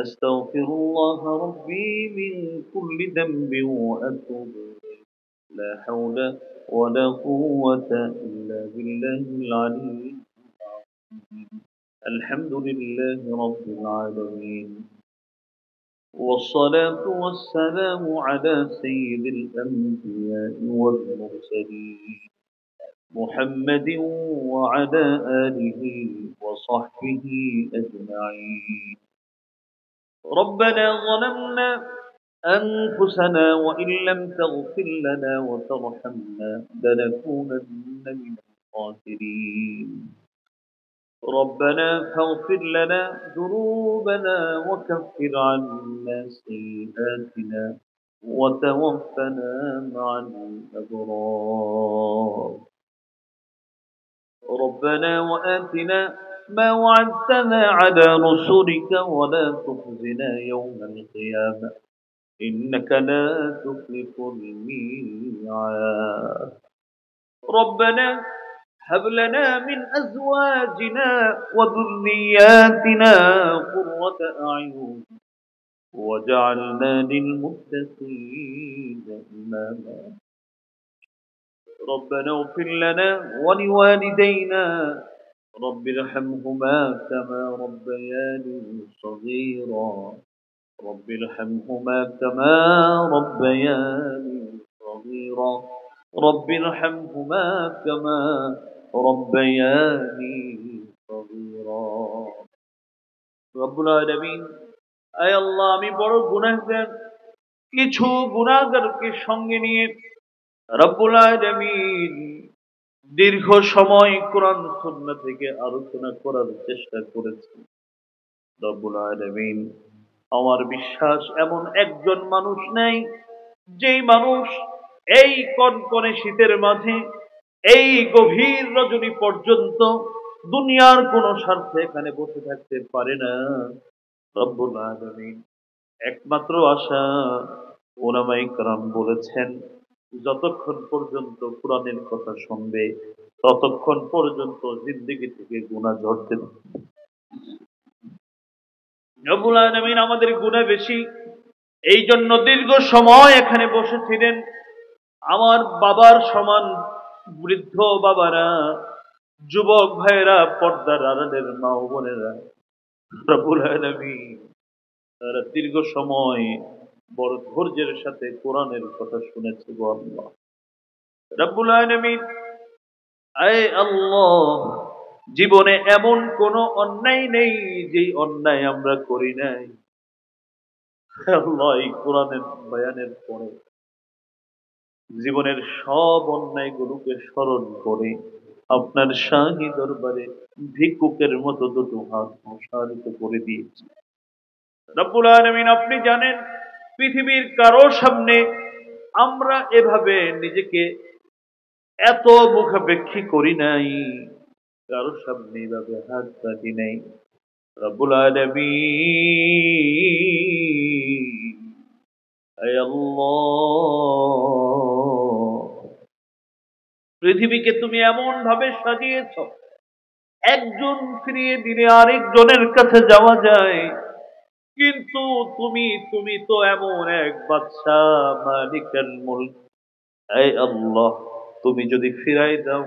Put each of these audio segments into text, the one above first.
أستغفر الله ربي من كل ذنب وأتوب إليه. لا حول ولا قوة إلا بالله العلي العظيم. الحمد لله رب العالمين، والصلاة والسلام على سيد الأنبياء والمرسلين محمد وعلى آله وصحبه أجمعين. ربنا ظلمنا أنفسنا وإن لم تغفر لنا وترحمنا لنكونن من الخاسرين. ربنا فاغفر لنا ذنوبنا وكفر عنا سيئاتنا وتوفنا مع الأبرار. ربنا وآتنا ما وعدتنا على رسلك ولا تخزنا يوم القيامة إنك لا تخلف الميعاد. ربنا هب لنا من أزواجنا وذرياتنا قرة أعين وجعلنا للمتقين إماما. ربنا اغفر لنا ولوالدينا رب ارحمهما كما ربياني صغيرا. رب ارحمهما كما ربياني صغيرا. رب ارحمهما كما ربياني صغيرا. رب العالمين আয় আল্লাহ, আমি বড় গুনাহগার, কিছু গুনাহগারকে সঙ্গে নিয়ে রব্বুল আলামিন দীর্ঘ সময় কোরআন সুন্নাহ থেকে আলোচনা করার চেষ্টা করেছি। রব্বুল আলামিন, আমার বিশ্বাস এমন একজন মানুষ নেই যেই মানুষ এই কনকনে শীতের মাঝে এই গভীর রজনী পর্যন্ত দুনিয়ার কোন স্বার্থে এখানে বসে থাকতে পারে না। রব্বুল আলামিন একমাত্র আশা, উলামায়ে কেরাম বলেছেন, যতক্ষণ পর্যন্ত কোরআনের কথা শুনবে ততক্ষণ পর্যন্ত জিন্দেগি থেকে গুনাহ ঝরতে থাকবে। রব্বুল আলামিন আমাদের গুনাহ বেশি, এই জন্য দীর্ঘ সময় এখানে বসেছিলেন আমার বাবার সমান বৃদ্ধ বাবারা, যুবক ভাইয়েরা, পর্দার আড়ালের মা ও বোনেরা। রব্বুল আলামিন তারা দীর্ঘ সময় বড় ধৈর্যের সাথে কোরআনের কথা শুনেছে গো আল্লাহ। রব্বুল আলামিন, আয় আল্লাহ, জীবনে এমন কোন অন্যায় নেই যে অন্যায় আমরা করি নাই। আল্লাহ, এই কোরআনের বয়ানের পরে জীবনের সব অন্যায় গুলোকে স্মরণ করে আপনার শাহী দরবারে ভিক্ষুকের মতো দুটো হাত প্রসারিত করে দিয়েছে। রব্বুল আলামিন, আপনি জানেন পৃথিবীর কারো সামনে আমরা এভাবে নিজেকে এত মুখাপেক্ষী করি নাই, কারো সামনে এভাবে হাত রাখি নাই। রব্বুল আলামিন, আয় আল্লাহ, পৃথিবীকে তুমি এমন ভাবে সাজিয়েছ, একজন ফিরিয়ে দিলে আরেকজনের কাছে যাওয়া যায়, কিন্তু তুমি তো এমন এক বাদশাহ, মালিকাল মুলক। এই আল্লাহ, তুমি যদি ফিরাই দাও,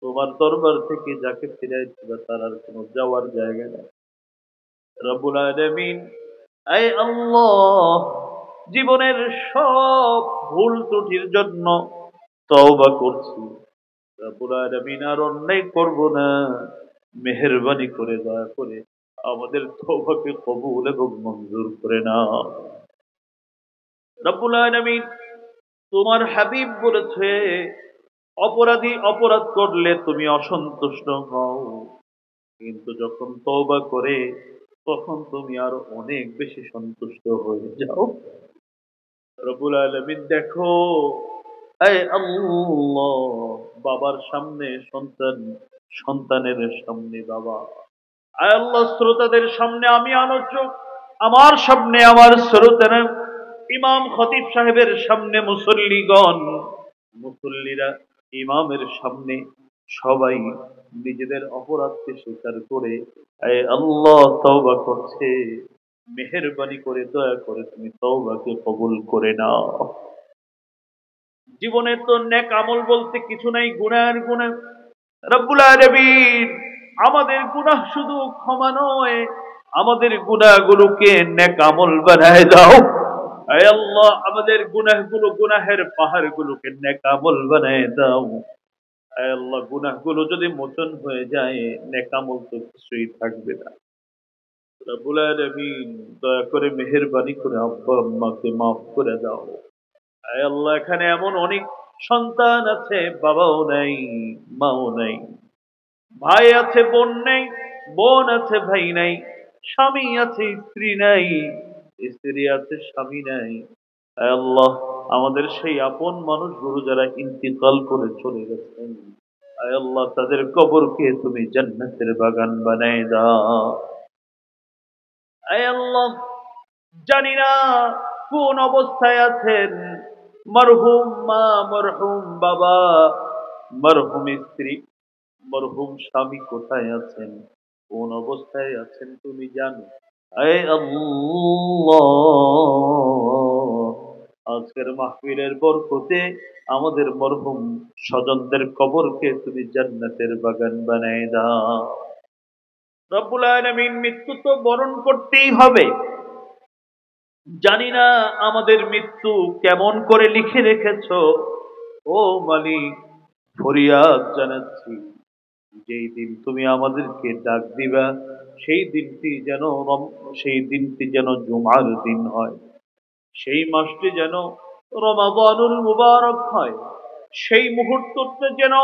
তোমার দরবার থেকে যাকে ফিরাই দিবা তার আর কোনো যাওয়ার জায়গা নেই। রব্বুল আলামিন, এই আল্লাহ, জীবনের সব ভুল ত্রুটির জন্য তওবা করছি। রব্বুল আলামিন, আর অন্যায় করব না, মেহেরবানি করে দয়া করে আমাদের তওবাকে কবুল এবং মঞ্জুর করে নাও। রব্বুল আলামিন, তোমার হাবিব বলেছে, অপরাধী অপরাধ করলে তুমি অসন্তুষ্ট হও, কিন্তু যখন তওবা করে তখন তুমি আরো অনেক বেশি সন্তুষ্ট হয়ে যাও। রব্বুল আলামিন, দেখো, এই আল্লাহ, বাবার সামনে সন্তান, সন্তানের সামনে বাবা। আয় আল্লাহ, শ্রোতাদের সামনে আমি আলোচক, আমার সামনে আমার শ্রোতারা, ইমাম খতিব সাহেবের সামনে মুসল্লিগণ, মুসল্লিরা ইমামের সামনে, সবাই নিজেদের অপরাধকে স্বীকার করে আয় আল্লাহ তওবা করছে। মেহেরবানি করে দয়া করে তুমি তওবাকে কবুল করে নাও। জীবনে তো নেক আমল বলতে কিছু নাই, গুনাহের গুনাহ। রব্বুল আলামিন আমাদের গুনাহ শুধু ক্ষমা নয়, আমাদের গুনাহগুলোকে নেক আমল বানায় দাও। আয় আল্লাহ, আমাদের গুনাহগুলো, গুনাহের পাহাড়গুলোকে নেক আমল বানায় দাও। আয় আল্লাহ, গুনাহগুলো যদি মোচন হয়ে যায়, নেক আমল তো কিছুই থাকবে না। রব্বুল আলামিন দয়া করে মেহেরবানি করে আব্বা আম্মাকে মাফ করে দাও। আয় আল্লাহ, এখানে এমন অনেক সন্তান আছে, বাবাও নাই, মাও নাই, ভাই আছে বোন নেই, বোন আছে ভাই নাই, স্বামী আছে স্ত্রী নাই, স্ত্রী আছে স্বামী নাই। আয় আল্লাহ, আমাদের সেই আপন মানুষগুলো যারা ইন্তিকাল করে চলে গেছেন, আয় আল্লাহ তাদের কবরকে তুমি জান্নাতের বাগান বানায় দাও। আয় আল্লাহ, জানি না কোন অবস্থায় আছেন মরহুম মা, মরহুম বাবা, মরহুম স্ত্রী, মরহুম স্বামী কোথায় আছেন, কোন অবস্থায় আছেন তুমি জানো। আয় আল্লাহ, আজকের মাহফিলের বরকতে আমাদের মরহুম স্বজনদের কবরকে তুমি জান্নাতের বাগান বানায় দাও। রব্বুল আলামিন মৃত্যু তো বরণ করতেই হবে। জানি না আমাদের মৃত্যু কেমন করে লিখে রেখেছো। ও মালিক, ফরিয়াদ জানাচ্ছি, যেই দিন তুমি আমাদেরকে ডাক দিবা, সেই দিনটি যেন সেই দিনটি যেন জুমার দিন হয়, সেই মাসটি যেন রমাদানুল মুবারক হয়, সেই মুহূর্তটা যেন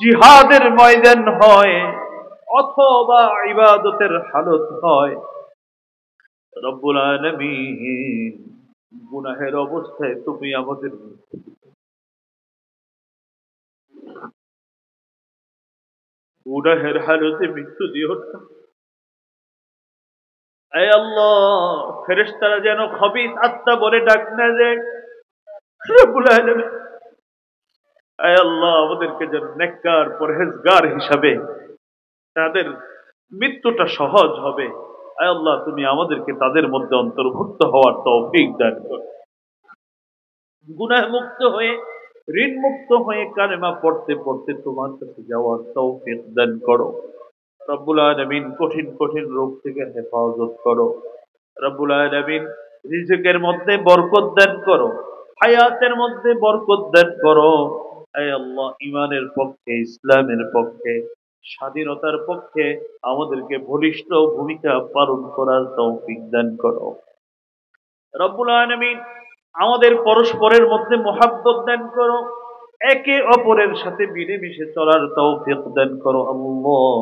জিহাদের ময়দান হয় অথবা ইবাদতের হালত হয়। রব্বুল আলামিন, গুনাহের অবস্থায় তুমি আমাদের গুনাহের হালতে মৃত্যু দিও না। আয় আল্লাহ, ফেরেশতারা যেন খবিস আত্মা বলে ডাক না যায়। রব্বুল আলামিন, আয় আল্লাহ, আমাদেরকে যেন নেককার পরহেজগার হিসাবে তাদের মৃত্যুটা সহজ হবে। আয় আল্লাহ, তুমি আমাদেরকে তাদের মধ্যে অন্তর্ভুক্ত হওয়ার তৌফিক দান করো। গুনাহ মুক্ত হয়ে, ঋণ মুক্ত হয়ে কালেমা পড়তে পড়তে তোমার কাছে যাওয়ার তৌফিক দান করো। রব্বুল আলামিন, কঠিন কঠিন রোগ থেকে হেফাজত করো। রব্বুল আলামিন, রিজিকের মধ্যে বরকত দান করো, হায়াতের মধ্যে বরকত দান করো। আয় আল্লাহ, ইমানের পক্ষে, ইসলামের পক্ষে, স্বাধীনতার পক্ষে আমাদেরকে বলিষ্ঠ ভূমিকা পালন করার তৌফিক দান করো। রব্বুল আলামিন, আমাদের পরস্পরের মধ্যে মহাব্বত দান করো, একে অপরের সাথে মিলেমিশে চলার তৌফিক দান করো আল্লাহ।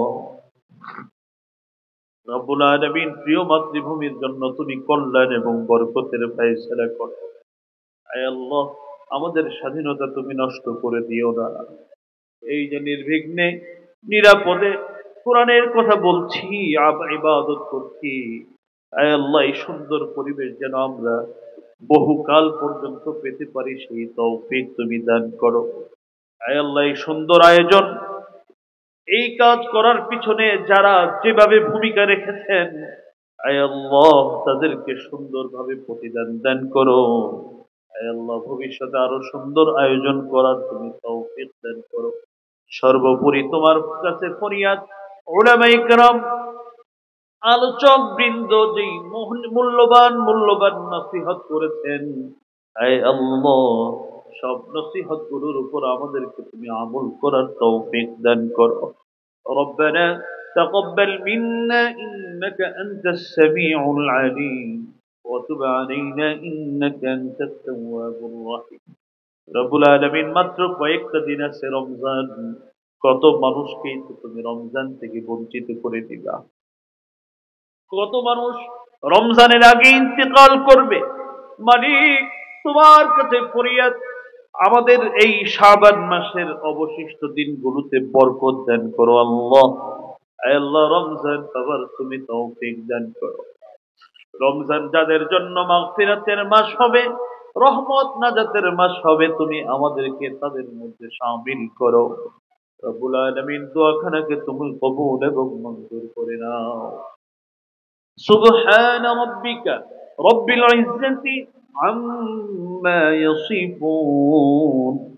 রব্বুল আলামিন, প্রিয় মাতৃভূমির জন্য তুমি কল্যাণ এবং বরকতের ফয়সালা করো। আয় আল্লাহ, আমাদের স্বাধীনতা তুমি নষ্ট করে দিও না। এই যে নির্বিঘ্নে নিরাপদে কোরআনের কথা বলছি, ইবাদত করছি, আয় আল্লাহ, এই সুন্দর পরিবেশ যেন আমরা বহুকাল পর্যন্ত পেতে পারি, সেই তৌফিক তুমি দান করো। আয় আল্লাহ, এই সুন্দর আয়োজন, এই কাজ করার পিছনে যারা যেভাবে ভূমিকা রেখেছেন, আয় আল্লাহ, তাদেরকে সুন্দরভাবে প্রতিদান দান করো। আয় আল্লাহ, ভবিষ্যতে আরো সুন্দর আয়োজন করার তুমি তৌফিক দান করো। সর্বোপরি তোমার কাছে ফরিয়াদ, উলামায়ে কেরাম, আলোচক বৃন্দ যেই মূল্যবান মূল্যবান নসিহত করেছেন, আয় আল্লাহ, সব নসিহত গুলোর উপর আমাদেরকে তুমি আমল করার তৌফিক দান করো। ربنا تقبل منا إنك أنت السميع العليم وتب علينا إنك أنت التواب الرحيم। রব্বুল আলামিন, মাত্র কয়েকটা দিন আছে রমজান, কত মানুষকেই তো তুমি রমজান থেকে বঞ্চিত করে দিবা। কত মানুষ রমজানের আগে ইন্তেকাল করবে। মালিক, তোমার কাছে ফরিয়াদ, আমাদের এই শাবান মাসের অবশিষ্ট দিনগুলোতে বরকত দান করো আল্লাহ। আয় আল্লাহ, রমজান আবার তুমি তৌফিক দান করো। রমজান যাদের জন্য মাগফিরাতের মাস হবে, রহমত নাজাতের মাস হবে, তুমি আমাদেরকে তাদের মধ্যে শামিল করো। রব্বুল আলামিন, দোয়াখানাকে তুমি কবুল এবং মঞ্জুর করে নাও। سبحان ربك رب العزة عما يصفون